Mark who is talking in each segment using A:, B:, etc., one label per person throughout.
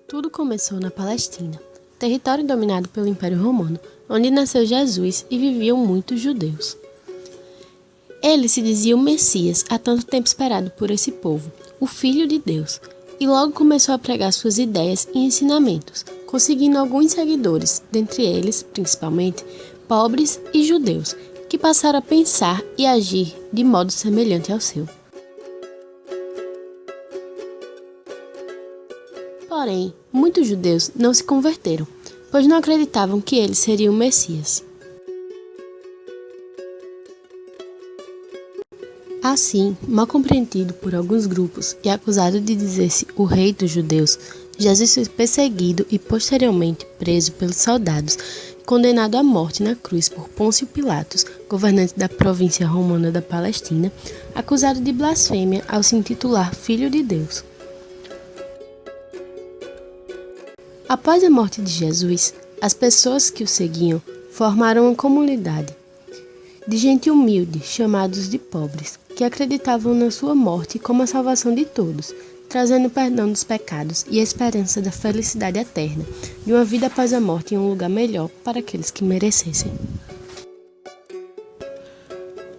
A: Tudo começou na Palestina, território dominado pelo Império Romano, onde nasceu Jesus e viviam muitos judeus. Ele se dizia o Messias, há tanto tempo esperado por esse povo, o Filho de Deus, e logo começou a pregar suas ideias e ensinamentos, conseguindo alguns seguidores, dentre eles, principalmente, pobres e judeus, que passaram a pensar e agir de modo semelhante ao seu. Porém, muitos judeus não se converteram, pois não acreditavam que ele seria o Messias. Assim, mal compreendido por alguns grupos e acusado de dizer-se o rei dos judeus, Jesus foi perseguido e posteriormente preso pelos soldados e condenado à morte na cruz por Pôncio Pilatos, governante da província romana da Palestina, acusado de blasfêmia ao se intitular Filho de Deus. Após a morte de Jesus, as pessoas que o seguiam formaram uma comunidade de gente humilde, chamados de pobres, que acreditavam na sua morte como a salvação de todos, trazendo perdão dos pecados e a esperança da felicidade eterna, de uma vida após a morte em um lugar melhor para aqueles que merecessem.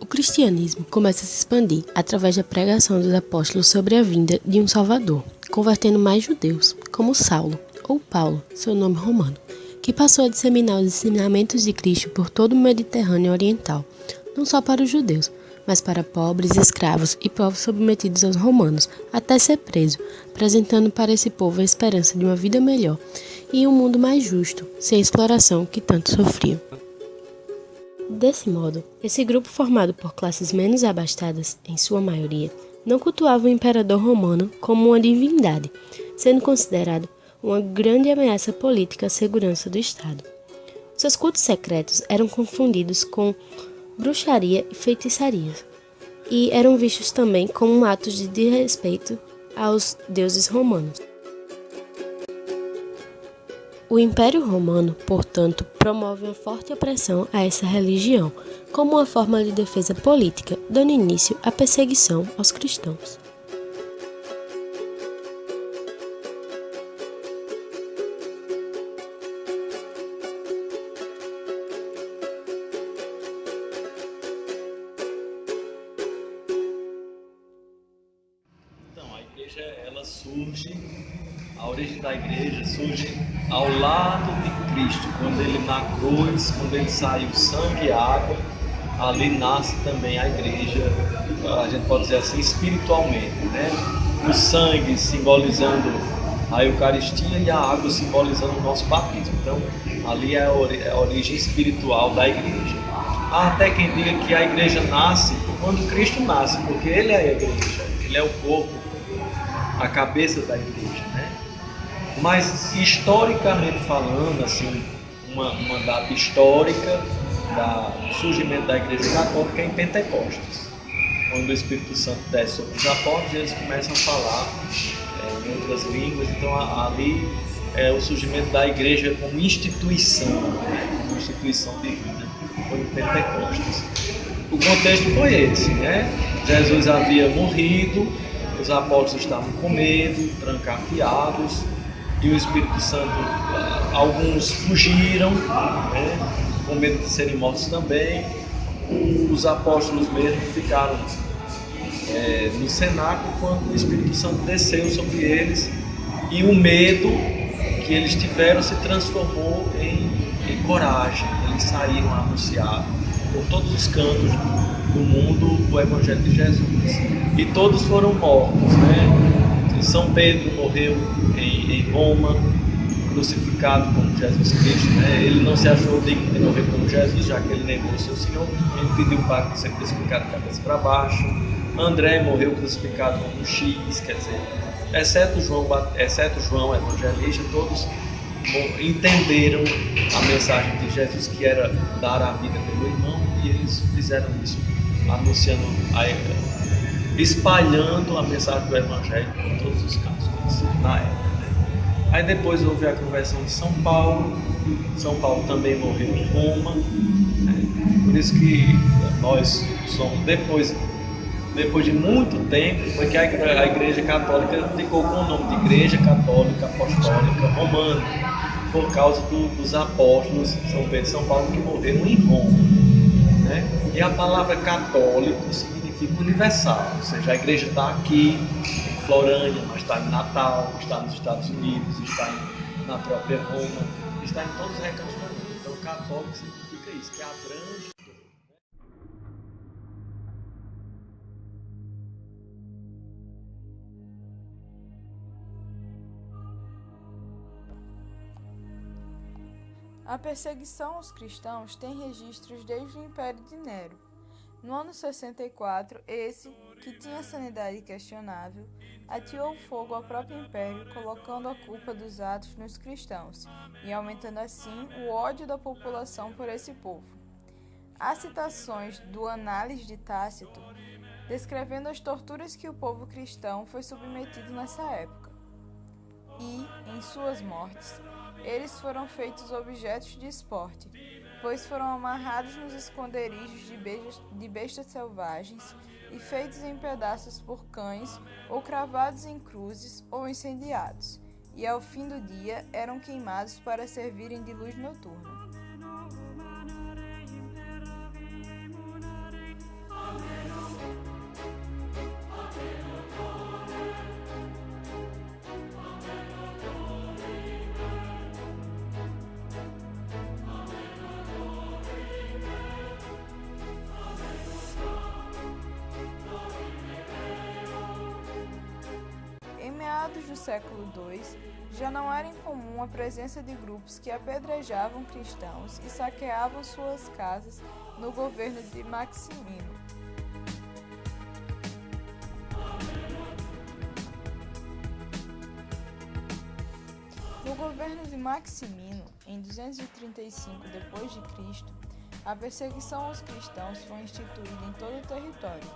A: O cristianismo começa a se expandir através da pregação dos apóstolos sobre a vinda de um Salvador, convertendo mais judeus, como Saulo, ou Paulo, seu nome romano, que passou a disseminar os ensinamentos de Cristo por todo o Mediterrâneo Oriental, não só para os judeus, mas para pobres, escravos e povos submetidos aos romanos, até ser preso, apresentando para esse povo a esperança de uma vida melhor e um mundo mais justo, sem a exploração que tanto sofriam. Desse modo, esse grupo formado por classes menos abastadas, em sua maioria, não cultuava o imperador romano como uma divindade, sendo considerado uma grande ameaça política à segurança do Estado. Seus cultos secretos eram confundidos com bruxaria e feitiçaria, e eram vistos também como atos de desrespeito aos deuses romanos. O Império Romano, portanto, promove uma forte opressão a essa religião, como uma forma de defesa política, dando início à perseguição aos cristãos.
B: A origem da igreja surge ao lado de Cristo, quando ele na cruz, quando ele saiu sangue e água, ali nasce também a igreja, a gente pode dizer assim, espiritualmente, né? O sangue simbolizando a Eucaristia e a água simbolizando o nosso batismo. Então, ali é a origem espiritual da igreja. Há até quem diga que a igreja nasce quando Cristo nasce, porque ele é a igreja, ele é o corpo, a cabeça da igreja, né? Mas historicamente falando, assim, uma data histórica do surgimento da igreja católica é em Pentecostes, quando o Espírito Santo desce sobre os apóstolos e eles começam a falar em outras línguas. Então ali é o surgimento da igreja como instituição, né? Como instituição divina, foi em Pentecostes. O contexto foi esse, né? Jesus havia morrido, os apóstolos estavam com medo, trancafiados, e o Espírito Santo, alguns fugiram, né, com medo de serem mortos também. Os apóstolos mesmo ficaram no cenáculo quando o Espírito Santo desceu sobre eles, e o medo que eles tiveram se transformou em coragem. Eles saíram a anunciar por todos os cantos do mundo o Evangelho de Jesus. E todos foram mortos, né? São Pedro morreu em Roma, crucificado como Jesus Cristo, né? Ele não se achou digno de morrer como Jesus, já que ele negou o seu Senhor. Ele pediu para ser crucificado de cabeça para baixo. André morreu crucificado como um X, quer dizer, exceto João evangelista, todos entenderam a mensagem de Jesus, que era dar a vida pelo irmão, e eles fizeram isso, anunciando, espalhando a mensagem do Evangelho em todos os casos, na época, né? Aí depois houve a conversão de São Paulo. São Paulo também morreu em Roma, né? Por isso que nós somos, depois depois de muito tempo, foi que a Igreja Católica ficou com o nome de Igreja Católica Apostólica Romana, por causa dos apóstolos São Pedro e São Paulo que morreram em Roma, né? E a palavra católico significa universal, ou seja, a igreja está aqui em Florânia, mas está em Natal, está nos Estados Unidos, está na própria Roma, está em todos os recantos do mundo. Então, católico significa isso, que abrange.
C: A perseguição aos cristãos tem registros desde o Império de Nero. No ano 64, esse, que tinha sanidade questionável, ateou fogo ao próprio império, colocando a culpa dos atos nos cristãos e aumentando assim o ódio da população por esse povo. Há citações do Análises de Tácito, descrevendo as torturas que o povo cristão foi submetido nessa época. E, em suas mortes, eles foram feitos objetos de esporte, pois foram amarrados nos esconderijos de bestas selvagens e feitos em pedaços por cães, ou cravados em cruzes, ou incendiados, e ao fim do dia eram queimados para servirem de luz noturna. Em meados do século II, já não era incomum a presença de grupos que apedrejavam cristãos e saqueavam suas casas no governo de Maximino. No governo de Maximino, em 235 d.C., a perseguição aos cristãos foi instituída em todo o território,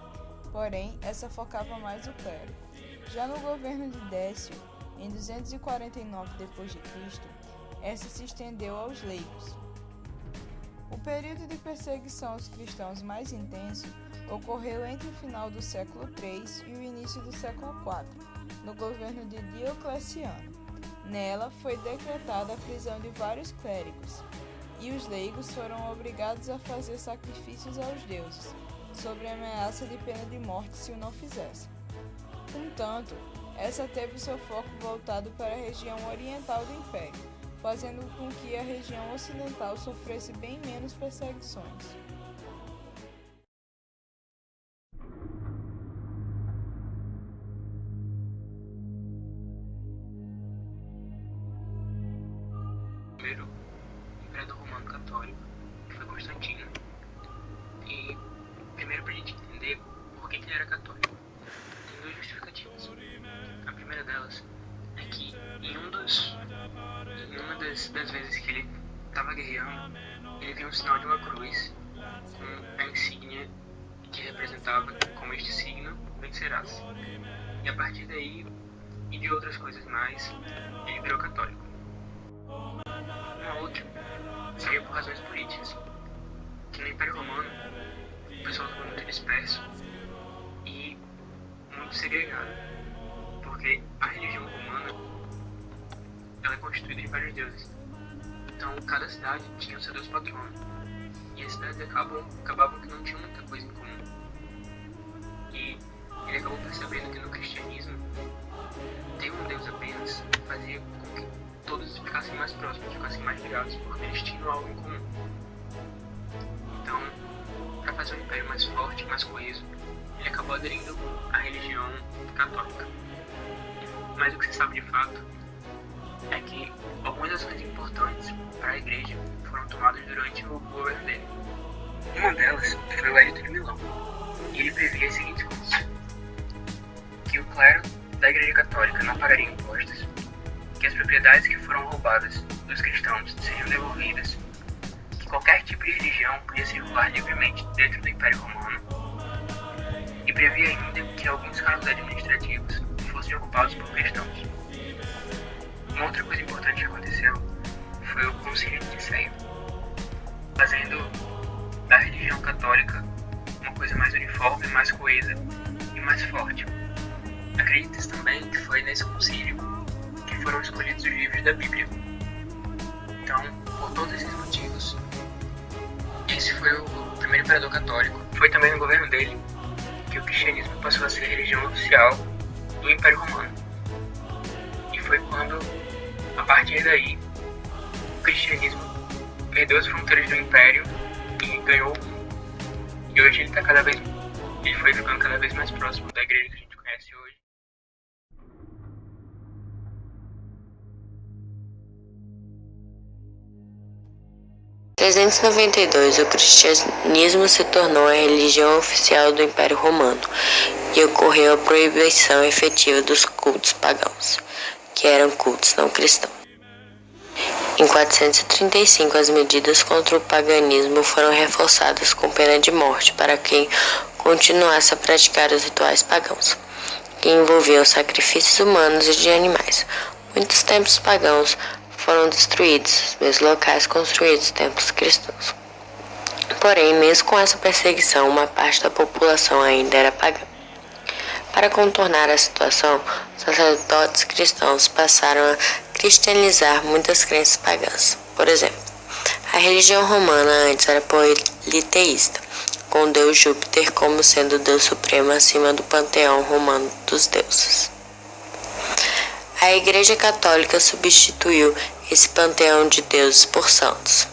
C: porém essa focava mais o clero. Já no governo de Décio, em 249 d.C., essa se estendeu aos leigos. O período de perseguição aos cristãos mais intenso ocorreu entre o final do século III e o início do século IV, no governo de Diocleciano. Nela foi decretada a prisão de vários clérigos, e os leigos foram obrigados a fazer sacrifícios aos deuses, sob a ameaça de pena de morte se o não fizessem. Contanto, essa teve seu foco voltado para a região oriental do Império, fazendo com que a região ocidental sofresse bem menos perseguições.
D: O primeiro imperador romano católico, que foi Constantino. E primeiro, para a gente entender por que ele era católico, tem duas justificativas. A primeira delas é que em uma das vezes que ele estava guerreando, ele viu um sinal de uma cruz com a insígnia que representava como este signo vencerás. E a partir daí, e de outras coisas mais, ele virou católico. Uma outra seria por razões políticas, que no Império Romano o pessoal estava muito disperso e muito segregado, porque a religião romana ela é constituída de vários deuses. Então cada cidade tinha o seu deus patrono, e as cidades acabavam que não tinham muita coisa em comum. E ele acabou percebendo que no cristianismo ter um deus apenas fazia com que todos ficassem mais próximos, ficassem mais ligados, porque eles tinham algo em comum. Então, para fazer um império mais forte, mais coeso, ele acabou aderindo à religião católica. Mas o que se sabe de fato é que algumas ações importantes para a igreja foram tomadas durante o governo dele. Uma delas foi o Edito de Milão, e ele previa as seguintes coisas: que o clero da igreja católica não pagaria impostos, que as propriedades que foram roubadas dos cristãos seriam devolvidas, que qualquer tipo de religião podia circular livremente dentro do Império Romano, e previa ainda que alguns cargos administrativos fossem ocupados por cristãos. Uma outra coisa importante que aconteceu foi o Concílio de Nicéia, fazendo da religião católica uma coisa mais uniforme, mais coesa e mais forte. Acredita-se também que foi nesse concílio que foram escolhidos os livros da Bíblia. Então, por todos esses motivos, esse foi o primeiro imperador católico. Foi também no governo dele que o cristianismo passou a ser a religião oficial do Império Romano. E foi quando, a partir daí, o cristianismo perdeu as fronteiras do Império e ganhou o mundo. E hoje ele foi ficando cada vez mais próximo da igreja que a gente conhece hoje.
A: Em 392, o cristianismo se tornou a religião oficial do Império Romano e ocorreu a proibição efetiva dos cultos pagãos, que eram cultos não cristãos. Em 435, as medidas contra o paganismo foram reforçadas com pena de morte para quem continuasse a praticar os rituais pagãos, que envolviam sacrifícios humanos e de animais. Muitos templos pagãos foram destruídos, os mesmos locais construídos templos cristãos. Porém, mesmo com essa perseguição, uma parte da população ainda era pagã. Para contornar a situação, os sacerdotes cristãos passaram a cristianizar muitas crenças pagãs. Por exemplo, a religião romana antes era politeísta, com o deus Júpiter como sendo o deus supremo acima do panteão romano dos deuses. A Igreja Católica substituiu esse panteão de deuses por santos.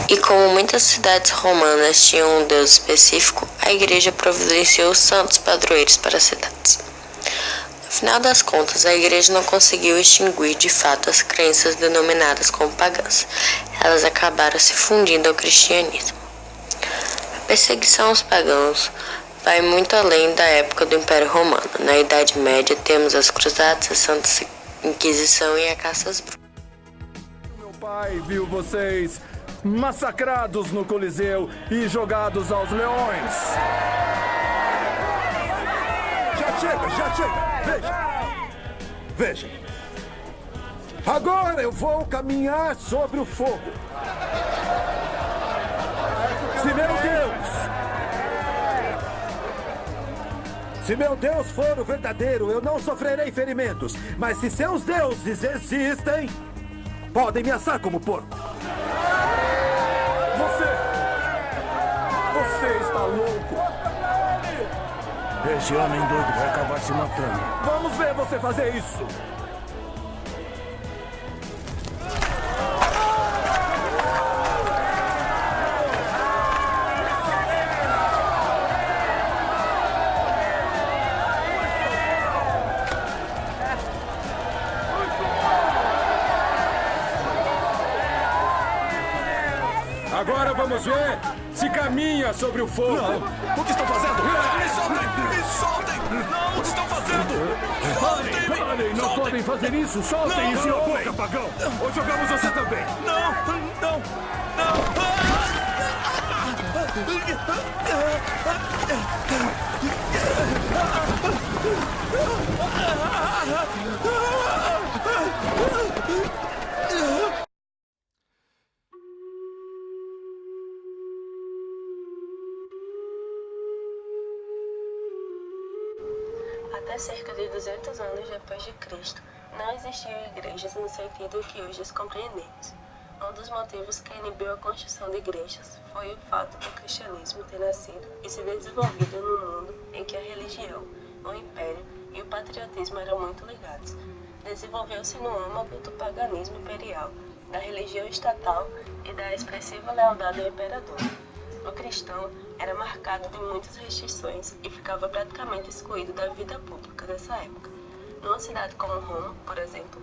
A: E como muitas cidades romanas tinham um deus específico, a Igreja providenciou santos padroeiros para as cidades. No final das contas, a Igreja não conseguiu extinguir de fato as crenças denominadas como pagãs. Elas acabaram se fundindo ao cristianismo. A perseguição aos pagãos vai muito além da época do Império Romano. Na Idade Média, temos as Cruzadas, a Santa Inquisição e a caça às bruxas.
E: Meu pai viu vocês massacrados no Coliseu e jogados aos leões. Já chega. Veja. Agora eu vou caminhar sobre o fogo. Se meu Deus for o verdadeiro, eu não sofrerei ferimentos. Mas se seus deuses existem, podem me assar como porco. Você está louco. Esse homem doido vai acabar se matando. Vamos ver você fazer isso. Agora vamos ver se caminha sobre o fogo. Não. O que estão fazendo? Me soltem! Não, o que estão fazendo? Parem! Não podem fazer isso! Soltem isso, seu boca, pagão! Ou jogamos você também! Não!
A: Até cerca de 200 anos depois de Cristo, não existiam igrejas no sentido que hoje as compreendemos. Um dos motivos que inibiu a construção de igrejas foi o fato do cristianismo ter nascido e se desenvolvido num mundo em que a religião, o império e o patriotismo eram muito ligados. Desenvolveu-se no âmago do paganismo imperial, da religião estatal e da expressiva lealdade ao imperador. O cristão era marcado de muitas restrições e ficava praticamente excluído da vida pública dessa época. Numa cidade como Roma, por exemplo,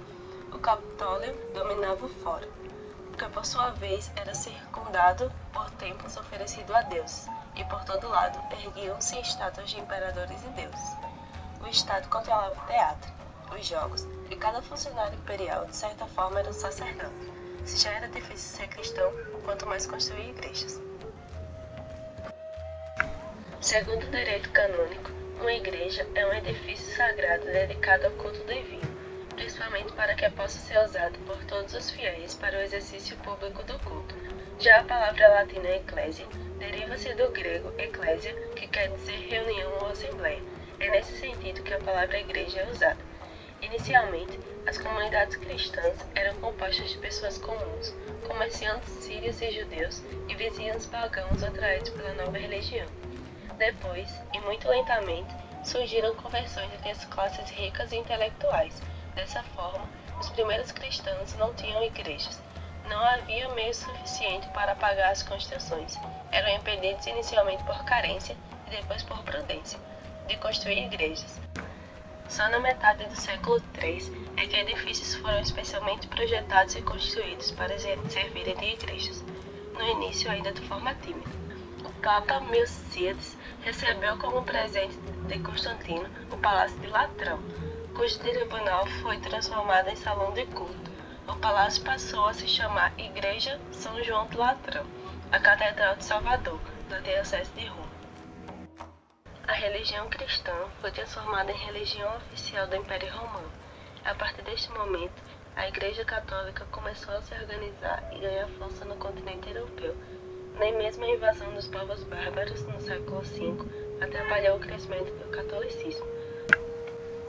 A: o Capitólio dominava o fórum, que por sua vez era circundado por templos oferecidos a deuses, e por todo lado erguiam-se estátuas de imperadores e deuses. O Estado controlava o teatro, os jogos, e cada funcionário imperial, de certa forma, era um sacerdote. Se já era difícil ser cristão, quanto mais construir igrejas. Segundo o direito canônico, uma igreja é um edifício sagrado dedicado ao culto divino, principalmente para que possa ser usado por todos os fiéis para o exercício público do culto. Já a palavra latina eclésia Deriva-se do grego eclésia, que quer dizer reunião ou assembleia. É nesse sentido que a palavra igreja é usada. Inicialmente, as comunidades cristãs eram compostas de pessoas comuns, comerciantes sírios e judeus e vizinhos pagãos atraídos pela nova religião. Depois, e muito lentamente, surgiram conversões entre as classes ricas e intelectuais. Dessa forma, os primeiros cristãos não tinham igrejas. Não havia meio suficiente para pagar as construções. Eram impedidos inicialmente por carência e depois por prudência de construir igrejas. Só na metade do século III é que edifícios foram especialmente projetados e construídos para servirem de igrejas, no início ainda de forma tímida. O Papa Milcíades recebeu como presente de Constantino o Palácio de Latrão, cujo tribunal foi transformado em salão de culto. O palácio passou a se chamar Igreja São João de Latrão, a Catedral de Salvador, da Diocese de Roma. A religião cristã foi transformada em religião oficial do Império Romano. A partir deste momento, a Igreja Católica começou a se organizar e ganhar força no continente europeu. Nem mesmo a invasão dos povos bárbaros no século V atrapalhou o crescimento do catolicismo.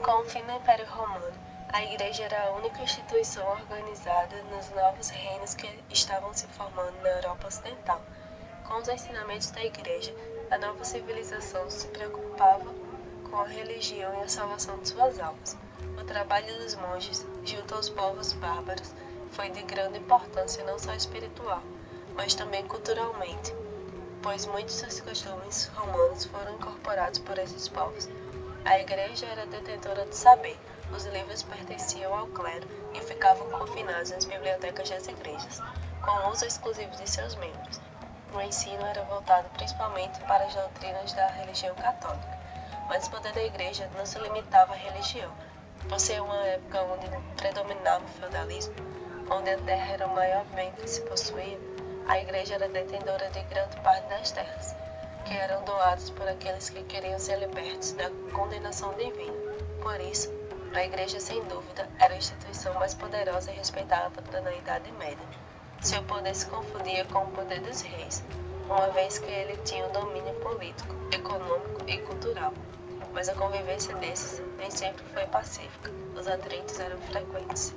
A: Com o fim do Império Romano, a Igreja era a única instituição organizada nos novos reinos que estavam se formando na Europa Ocidental. Com os ensinamentos da Igreja, a nova civilização se preocupava com a religião e a salvação de suas almas. O trabalho dos monges, junto aos povos bárbaros, foi de grande importância não só espiritual, mas também culturalmente, pois muitos dos costumes romanos foram incorporados por esses povos. A Igreja era detentora de saber. Os livros pertenciam ao clero e ficavam confinados nas bibliotecas das igrejas, com uso exclusivo de seus membros. O ensino era voltado principalmente para as doutrinas da religião católica, mas o poder da Igreja não se limitava à religião. Por ser uma época onde predominava o feudalismo, onde a terra era o maior bem que se possuía, a Igreja era detentora de grande parte das terras, que eram doadas por aqueles que queriam ser libertos da condenação divina. Por isso, a Igreja, sem dúvida, era a instituição mais poderosa e respeitada na Idade Média. Seu poder se confundia com o poder dos reis, uma vez que ele tinha o domínio político, econômico e cultural. Mas a convivência desses nem sempre foi pacífica. Os atritos eram frequentes.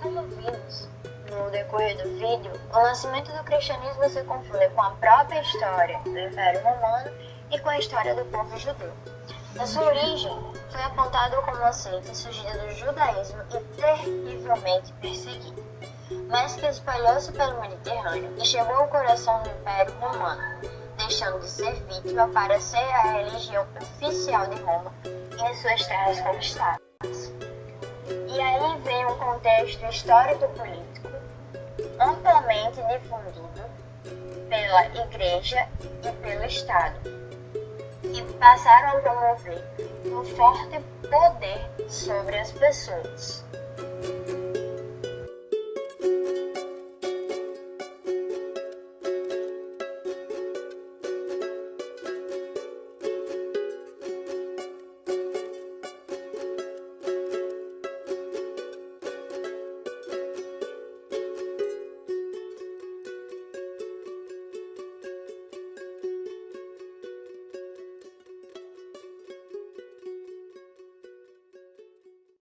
F: Como vimos no decorrer do vídeo, o nascimento do cristianismo se confunde com a própria história do Império Romano e com a história do povo judeu. Na sua origem, foi apontado como uma seita surgida do judaísmo e terrivelmente perseguida, mas que espalhou-se pelo Mediterrâneo e chegou ao coração do Império Romano, deixando de ser vítima para ser a religião oficial de Roma em suas terras conquistadas. E aí vem um contexto histórico-político amplamente difundido pela Igreja e pelo Estado, que passaram a promover um forte poder sobre as pessoas.